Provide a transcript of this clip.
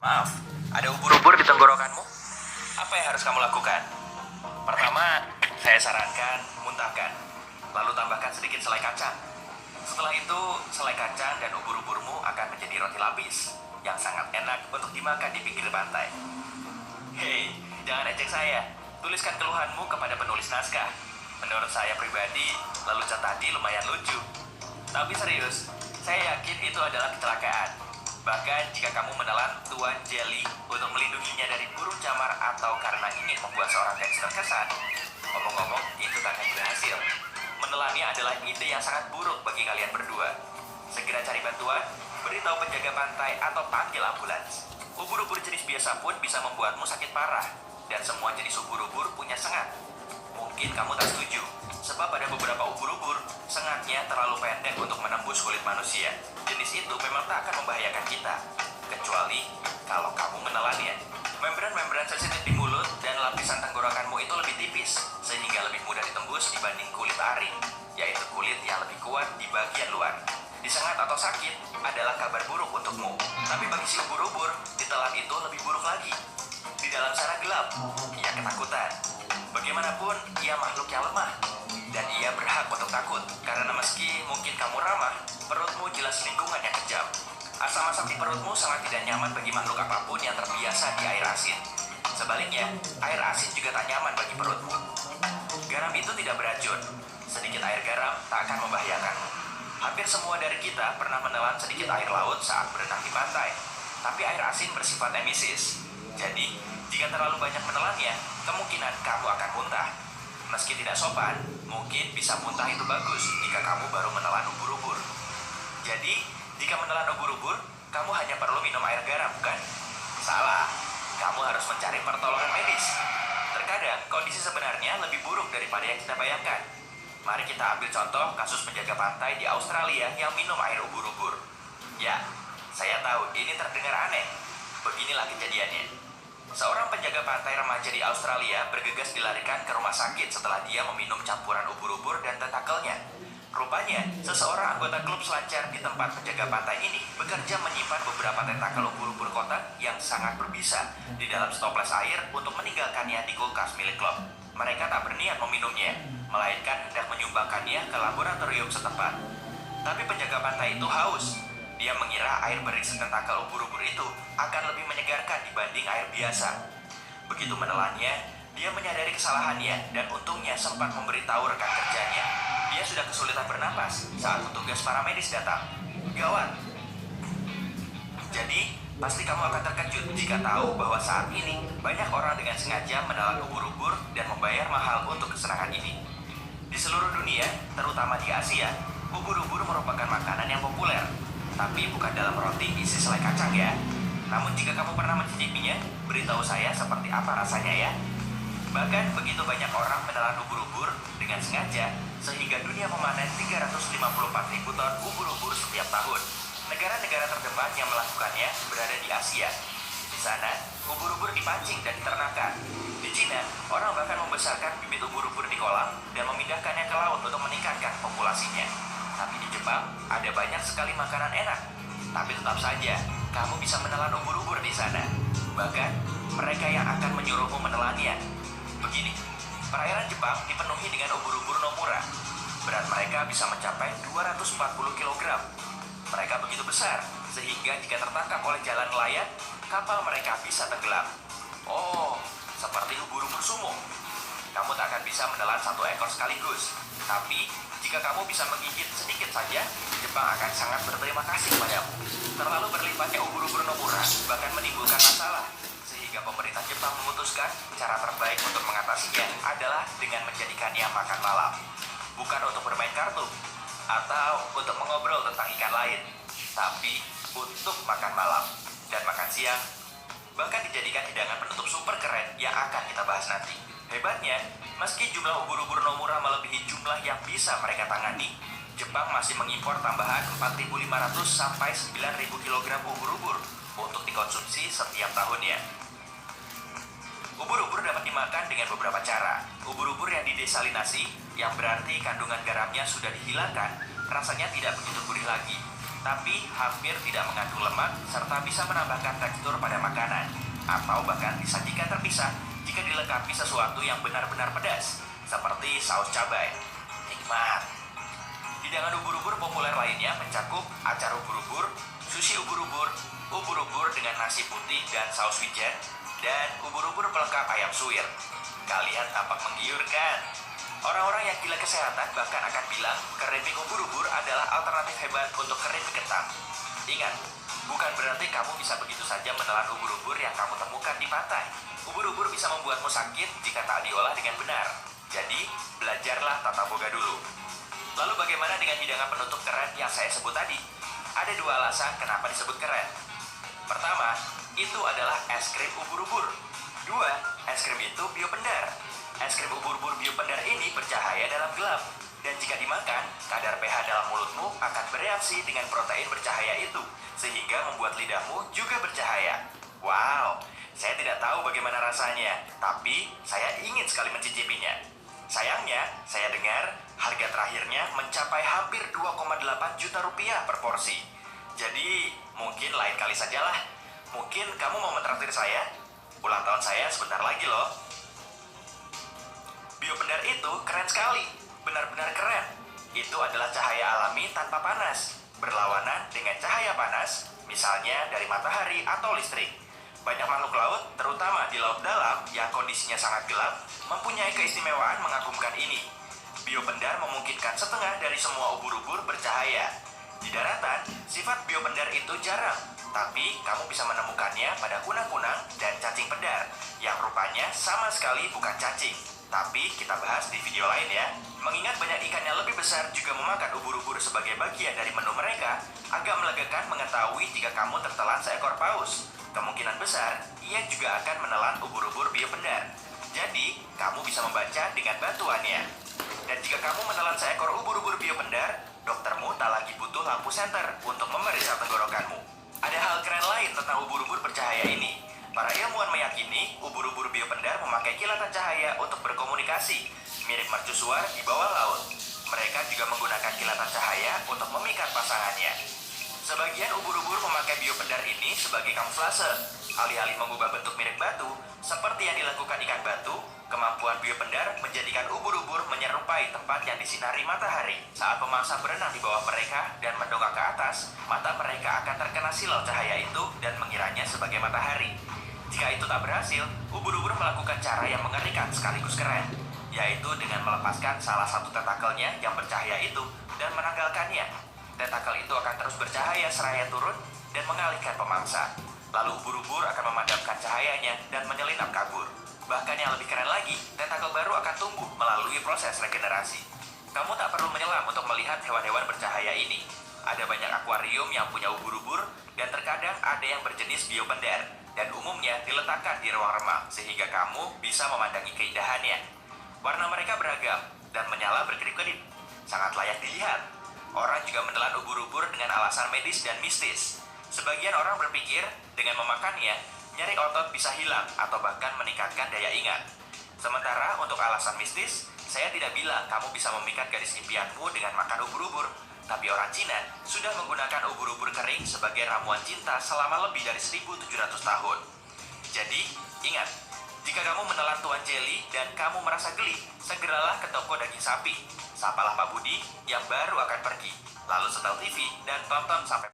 Maaf, ada ubur-ubur di tenggorokanmu? Apa yang harus kamu lakukan? Pertama, saya sarankan muntahkan, lalu tambahkan sedikit selai kacang. Setelah itu, selai kacang dan ubur-uburmu akan menjadi roti lapis yang sangat enak untuk dimakan di pinggir pantai. Hei, jangan ejek saya. Tuliskan keluhanmu kepada penulis naskah. Menurut saya pribadi, lelucon tadi lumayan lucu. Tapi serius, saya yakin itu adalah kecelakaan. Bahkan jika kamu menelan tuan jelly untuk melindunginya dari burung camar atau karena ingin membuat seorang gadis terkesan, ngomong-ngomong itu tak akan berhasil. Menelannya adalah ide yang sangat buruk bagi kalian berdua. Segera cari bantuan, beritahu penjaga pantai atau panggil ambulans. Ubur-ubur jenis biasa pun bisa membuatmu sakit parah, dan semua jenis ubur-ubur punya sengat. Mungkin kamu tak setuju, sebab pada beberapa ubur-ubur, sengatnya terlalu pendek untuk menembus kulit manusia. Jenis itu memang tak akan membahayakan kita, kecuali kalau kamu menelannya. Membran-membran sensitif di mulut dan lapisan tenggorokanmu itu lebih tipis, sehingga lebih mudah ditembus dibanding kulit ari, yaitu kulit yang lebih kuat di bagian luar. Disengat atau sakit adalah kabar buruk untukmu, tapi bagi si ubur-ubur, ditelan itu lebih buruk lagi. Di dalam sana gelap, ia ketakutan. Bagaimanapun, ia makhluk yang lemah, dan ia berhak untuk takut, karena meski mungkin kamu ramah, perutmu jelas lingkungan yang kejam. Asam-asam di perutmu sangat tidak nyaman bagi makhluk apapun yang terbiasa di air asin. Sebaliknya, air asin juga tak nyaman bagi perutmu. Garam itu tidak beracun. Sedikit air garam tak akan membahayakanmu. Hampir semua dari kita pernah menelan sedikit air laut saat berenang di pantai. Tapi air asin bersifat emisis. Jadi, jika terlalu banyak menelannya, kemungkinan kamu akan muntah. Meski tidak sopan, mungkin bisa muntah itu bagus jika kamu baru menelan ubur-ubur. Jadi, jika menelan ubur-ubur, kamu hanya perlu minum air garam, bukan? Salah, kamu harus mencari pertolongan medis. Terkadang, kondisi sebenarnya lebih buruk daripada yang kita bayangkan. Mari kita ambil contoh kasus penjaga pantai di Australia yang minum air ubur-ubur. Ya, saya tahu ini terdengar aneh. Beginilah kejadiannya. Seorang penjaga pantai remaja di Australia bergegas dilarikan ke rumah sakit setelah dia meminum campuran ubur-ubur dan tentakelnya. Rupanya, seseorang anggota klub selancar di tempat penjaga pantai ini bekerja menyimpan beberapa tentakel ubur-ubur kotak yang sangat berbisa di dalam stoples air untuk meninggalkannya di kulkas milik klub. Mereka tak berniat meminumnya, melainkan hendak menyumbangkannya ke laboratorium setempat. Tapi penjaga pantai itu haus. Dia mengira air berisi tentakel ubur-ubur itu akan lebih menyegarkan dibanding air biasa. Begitu menelannya, dia menyadari kesalahannya dan untungnya sempat memberitahu rekan kerjanya. Dia sudah kesulitan bernapas saat petugas paramedis datang. Gawat! Jadi, pasti kamu akan terkejut jika tahu bahwa saat ini banyak orang dengan sengaja menelan ubur-ubur dan membayar mahal untuk kesenangan ini. Di seluruh dunia, terutama di Asia, ubur-ubur merupakan makanan yang populer. Tapi bukan dalam roti isi selai kacang ya. Namun jika kamu pernah mencicipinya, beritahu saya seperti apa rasanya ya. Bahkan begitu banyak orang menelan ubur-ubur dengan sengaja, sehingga dunia memanen 354.000 ton ubur-ubur setiap tahun. Negara-negara terdepan yang melakukannya berada di Asia. Di sana, ubur-ubur dipancing dan diternakan. Di Cina, orang bahkan membesarkan bibit ubur-ubur di kolam dan memindahkannya ke laut untuk meningkatkan populasinya. Tapi di Jepang, ada banyak sekali makanan enak. Tapi tetap saja, kamu bisa menelan ubur-ubur di sana. Bahkan, mereka yang akan menyuruhmu menelannya. Begini, perairan Jepang dipenuhi dengan ubur-ubur nomura. Berat mereka bisa mencapai 240 kg. Mereka begitu besar, sehingga jika tertangkap oleh jalan nelayan, kapal mereka bisa tenggelam. Oh, seperti ubur-ubur sumo. Kamu tak akan bisa menelan satu ekor sekaligus. Tapi, jika kamu bisa menggigit sedikit saja, Jepang akan sangat berterima kasih padamu. Terlalu berlimpahnya ubur-ubur nomura bahkan menimbulkan masalah, sehingga pemerintah Jepang memutuskan cara terbaik untuk mengatasinya adalah dengan menjadikannya makan malam. Bukan untuk bermain kartu, atau untuk mengobrol tentang ikan lain, tapi untuk makan malam dan makan siang. Bahkan dijadikan hidangan penutup super keren yang akan kita bahas nanti. Hebatnya, meski jumlah ubur-ubur nomura melebihi jumlah yang bisa mereka tangani, Jepang masih mengimpor tambahan 4.500 sampai 9.000 kg ubur-ubur untuk dikonsumsi setiap tahunnya. Ubur-ubur dapat dimakan dengan beberapa cara. Ubur-ubur yang didesalinasi, yang berarti kandungan garamnya sudah dihilangkan, rasanya tidak begitu gurih lagi, tapi hampir tidak mengandung lemak serta bisa menambahkan tekstur pada makanan. atau bahkan disajikan terpisah jika dilengkapi sesuatu yang benar-benar pedas, seperti saus cabai. Nikmat. Hidangan ubur-ubur populer lainnya mencakup acar ubur-ubur, sushi ubur-ubur, ubur-ubur dengan nasi putih dan saus wijen, dan ubur-ubur pelengkap ayam suwir. Kalian tampak menggiurkan. Orang-orang yang gila kesehatan bahkan akan bilang keripik ubur-ubur adalah alternatif hebat untuk keripik kentang. Ingat, bukan berarti kamu bisa begitu saja menelan ubur-ubur yang kamu temukan di pantai. Ubur-ubur bisa membuatmu sakit jika tak diolah dengan benar. Jadi, belajarlah tata boga dulu. Lalu bagaimana dengan hidangan penutup keren yang saya sebut tadi? Ada dua alasan kenapa disebut keren. Pertama, itu adalah es krim ubur-ubur. Dua, es krim itu biopendar. Es krim ubur-ubur biopendar ini bercahaya dalam gelap. Dan jika dimakan, kadar pH dalam mulutmu akan bereaksi dengan protein bercahaya itu, sehingga membuat lidahmu juga bercahaya. Wow, saya tidak tahu bagaimana rasanya, tapi saya ingin sekali mencicipinya. Sayangnya, saya dengar harga terakhirnya mencapai hampir 2,8 juta rupiah per porsi. Jadi, mungkin lain kali sajalah. Mungkin kamu mau mentraktir saya? Ulang tahun saya sebentar lagi loh. Biopendar itu keren sekali, benar-benar keren. Itu adalah cahaya alami tanpa panas, berlawanan dengan cahaya panas, misalnya dari matahari atau listrik. Banyak makhluk laut, terutama di laut dalam yang kondisinya sangat gelap, mempunyai keistimewaan mengagumkan ini. Biopendar memungkinkan setengah dari semua ubur-ubur bercahaya. Di daratan, sifat biopendar itu jarang, tapi kamu bisa menemukannya pada kunang-kunang dan cacing pendar, yang rupanya sama sekali bukan cacing. Tapi kita bahas di video lain ya. Mengingat banyak ikan yang lebih besar juga memakan ubur-ubur sebagai bagian dari menu mereka, agak melegakan mengetahui jika kamu tertelan seekor paus. Kemungkinan besar, ia juga akan menelan ubur-ubur biopendar. Jadi, kamu bisa membaca dengan bantuannya. Dan jika kamu menelan seekor ubur-ubur biopendar, doktermu tak lagi butuh lampu senter untuk memeriksa tenggorokanmu. Ada hal keren lain tentang ubur-ubur bercahaya ini. Para ilmuwan meyakini ubur-ubur biopendar memakai kilatan cahaya untuk berkomunikasi, mirip mercusuar di bawah laut. Mereka juga menggunakan kilatan cahaya untuk memikat pasangannya. Sebagian ubur-ubur memakai biopendar ini sebagai kamuflase. Alih-alih mengubah bentuk mirip batu, seperti yang dilakukan ikan batu, kemampuan biopendar menjadikan ubur-ubur menyerupai tempat yang disinari matahari. Saat pemangsa berenang di bawah mereka dan mendongak ke atas, mata mereka akan terkena silau cahaya itu dan mengiranya sebagai matahari. Jika itu tak berhasil, ubur-ubur melakukan cara yang mengerikan sekaligus keren, yaitu dengan melepaskan salah satu tentakelnya yang bercahaya itu dan menanggalkannya. Tentakel itu akan terus bercahaya seraya turun dan mengalihkan pemangsa. Lalu ubur-ubur akan memadamkan cahayanya dan menyelinap kabur. Bahkan yang lebih keren lagi, tentakel baru akan tumbuh melalui proses regenerasi. Kamu tak perlu menyelam untuk melihat hewan-hewan bercahaya ini. Ada banyak akuarium yang punya ubur-ubur, dan terkadang ada yang berjenis biopendar, dan umumnya diletakkan di ruang remang, sehingga kamu bisa memandangi keindahannya. Warna mereka beragam, dan menyala berkedip-kedip. Sangat layak dilihat. Orang juga menelan ubur-ubur dengan alasan medis dan mistis. Sebagian orang berpikir, dengan memakannya, nyeri otot bisa hilang atau bahkan meningkatkan daya ingat. Sementara untuk alasan mistis, saya tidak bilang kamu bisa memikat gadis impianmu dengan makan ubur-ubur, tapi orang Cina sudah menggunakan ubur-ubur kering sebagai ramuan cinta selama lebih dari 1.700 tahun. Jadi, ingat, jika kamu menelan tuan jelly dan kamu merasa geli, segeralah ke toko daging sapi. Sapalah Pak Budi yang baru akan pergi. Lalu setel TV dan tonton sampai